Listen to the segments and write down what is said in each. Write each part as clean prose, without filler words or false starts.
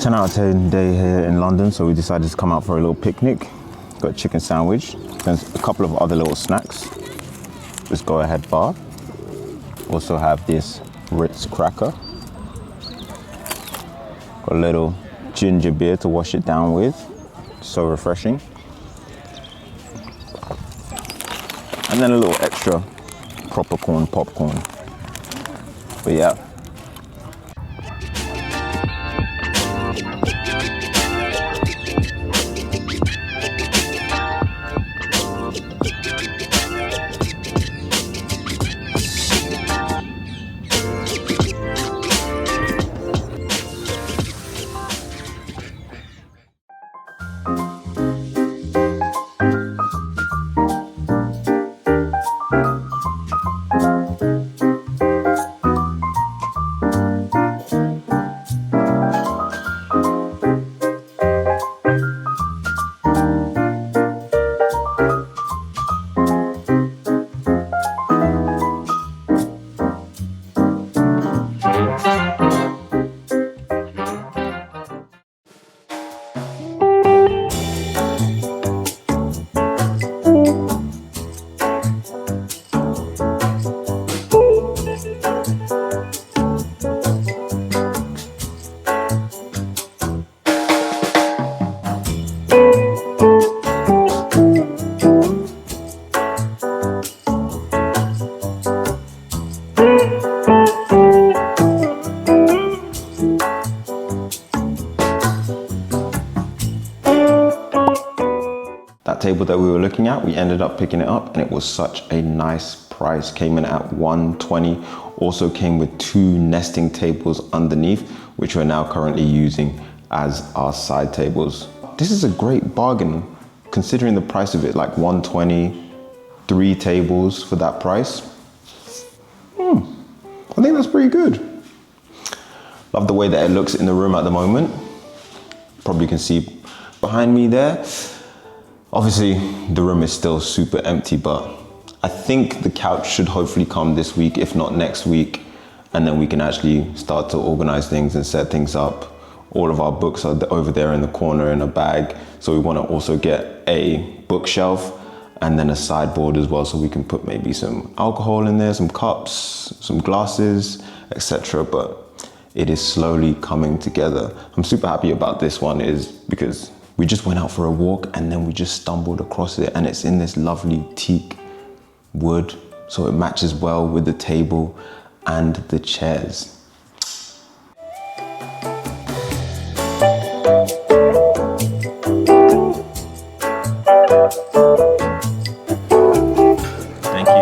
10 out of 10 day here in London, so we decided to come out for a little picnic. Got a chicken sandwich, there's a couple of other little snacks. This Go Ahead bar. Also have this Ritz cracker. Got a little ginger beer to wash it down with. So refreshing. And then a little extra proper corn popcorn. But yeah. Table that we were looking at, we ended up picking it up and it was such a nice price. Came in at $120. Also came with 2 nesting tables underneath, which we're now currently using as our side tables. This is a great bargain considering the price of it, like $120, 3 tables for that price. I think that's pretty good. Love the way that it looks in the room at the moment. Probably can see behind me there. Obviously, the room is still super empty, but I think the couch should hopefully come this week, if not next week, and then we can actually start to organize things and set things up. All of our books are over there in the corner in a bag, so we want to also get a bookshelf and then a sideboard as well, so we can put maybe some alcohol in there, some cups, some glasses, etc. But it is slowly coming together. I'm super happy about this one is because we just went out for a walk and then we just stumbled across it, and it's in this lovely teak wood, so it matches well with the table and the chairs. Thank you.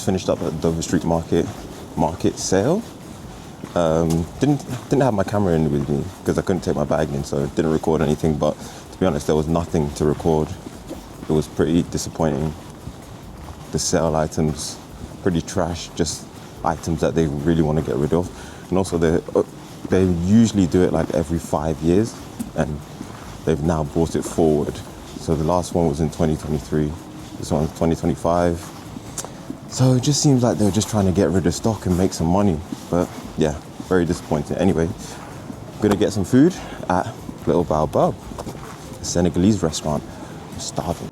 just finished up at Dover Street market sale. Didn't have my camera in with me because I couldn't take my bag in, so didn't record anything. But to be honest, there was nothing to record. It was pretty disappointing. The sale items, pretty trash, just items that they really want to get rid of. And also they usually do it like every 5 years, and they've now brought it forward. So the last one was in 2023, this one's 2025. So it just seems like they're just trying to get rid of stock and make some money. But yeah, very disappointing. Anyway, I'm gonna get some food at Little Baobab, a Senegalese restaurant. I'm starving.